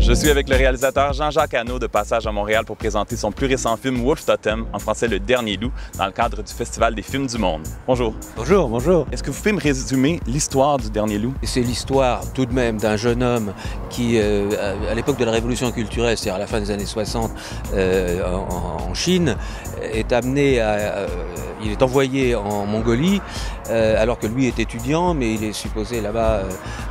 Je suis avec le réalisateur Jean-Jacques Hano de passage à Montréal pour présenter son plus récent film Wolf Totem, en français Le Dernier Loup, dans le cadre du Festival des films du monde. Bonjour. Bonjour, bonjour. Est-ce que vous pouvez me résumer l'histoire du Dernier Loup? C'est l'histoire tout de même d'un jeune homme qui, à l'époque de la Révolution culturelle, c'est-à-dire à la fin des années 60 en Chine, est amené à... il est envoyé en Mongolie, alors que lui est étudiant, mais il est supposé là-bas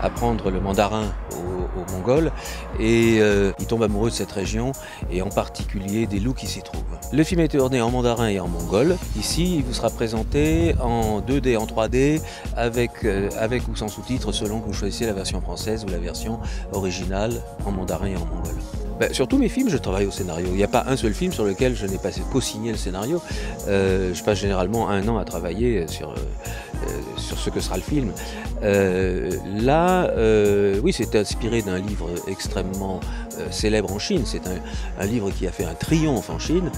apprendre le mandarin aux Mongols. Et il tombe amoureux de cette région, et en particulier des loups qui s'y trouvent. Le film est tourné en mandarin et en mongol. Ici, il vous sera présenté en 2D, en 3D, avec ou sans sous-titres, selon que vous choisissez la version française ou la version originale en mandarin et en mongol. Sur tous mes films, je travaille au scénario. Il n'y a pas un seul film sur lequel je n'ai pas co-signé le scénario. Je passe généralement 1 an à travailler sur ce que sera le film. Oui, c'est inspiré d'un livre extrêmement célèbre en Chine. C'est un livre qui a fait un triomphe en Chine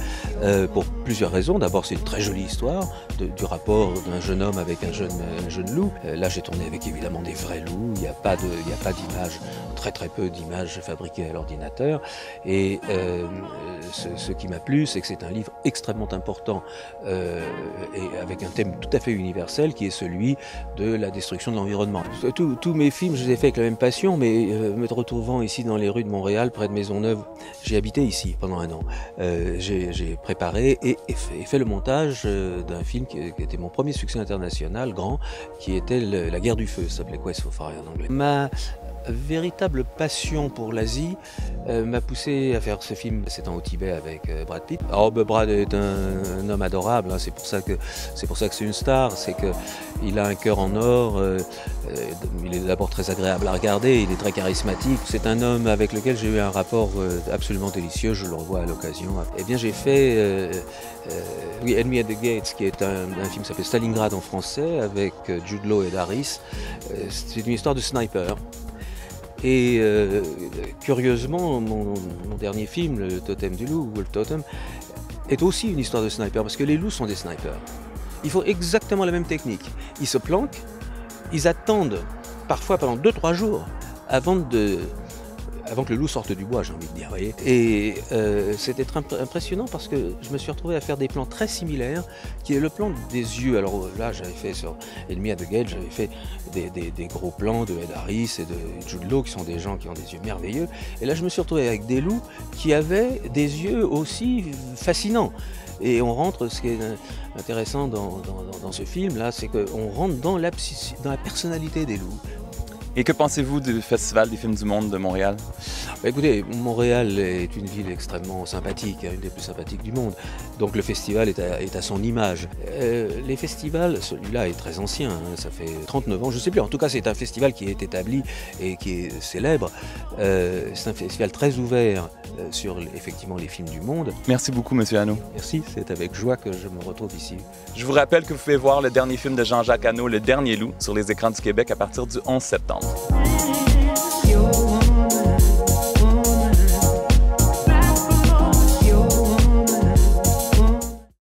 pour plusieurs raisons. D'abord, c'est une très jolie histoire du rapport d'un jeune homme avec un jeune loup. Là, j'ai tourné avec évidemment des vrais loups. Il n'y a pas d'images, très peu d'images fabriquées à l'ordinateur. Et ce qui m'a plu, c'est que c'est un livre extrêmement important et avec un thème tout à fait universel qui est celui de la destruction de l'environnement. Tous mes films, je les ai faits avec la même passion, mais me retrouvant ici dans les rues de Montréal, près de Maisonneuve, j'ai habité ici pendant 1 an. J'ai préparé et fait le montage d'un film qui était mon premier succès international, grand, qui était La guerre du feu, ça s'appelait Quest for Fire en anglais. Ma véritable passion pour l'Asie m'a poussé à faire ce film. C'est au Tibet avec Brad Pitt. Alors, Brad est un homme adorable, hein. C'est pour ça que c'est une star, c'est qu'il a un cœur en or, il est d'abord très agréable à regarder, il est très charismatique. C'est un homme avec lequel j'ai eu un rapport absolument délicieux, je le revois à l'occasion. Eh bien, j'ai fait Enemy at the Gates, qui est un film qui s'appelle Stalingrad en français, avec Jude Law et Daris. C'est une histoire de sniper. Et curieusement, mon dernier film, Le Totem du loup, Wolf Totem, est aussi une histoire de sniper, parce que les loups sont des snipers. Ils font exactement la même technique. Ils se planquent, ils attendent parfois pendant 2-3 jours avant que le loup sorte du bois, j'ai envie de dire. Voyez. Et c'était impressionnant parce que je me suis retrouvé à faire des plans très similaires, qui est le plan des yeux. Alors là, j'avais fait sur Enemy at the Gate, j'avais fait des gros plans de Ed Harris et de Jude Law, qui sont des gens qui ont des yeux merveilleux. Et là, je me suis retrouvé avec des loups qui avaient des yeux aussi fascinants. Et on rentre, ce qui est intéressant dans ce film-là, c'est qu'on rentre dans la personnalité des loups. Et que pensez-vous du Festival des films du monde de Montréal? Écoutez, Montréal est une ville extrêmement sympathique, une des plus sympathiques du monde. Donc le festival est à son image. Les festivals, celui-là est très ancien, hein, ça fait 39 ans, je ne sais plus. En tout cas, c'est un festival qui est établi et qui est célèbre. C'est un festival très ouvert sur effectivement les films du monde. Merci beaucoup, M. Hano. Merci, c'est avec joie que je me retrouve ici. Je vous rappelle que vous pouvez voir le dernier film de Jean-Jacques Hano, Le Dernier Loup, sur les écrans du Québec à partir du 11 septembre.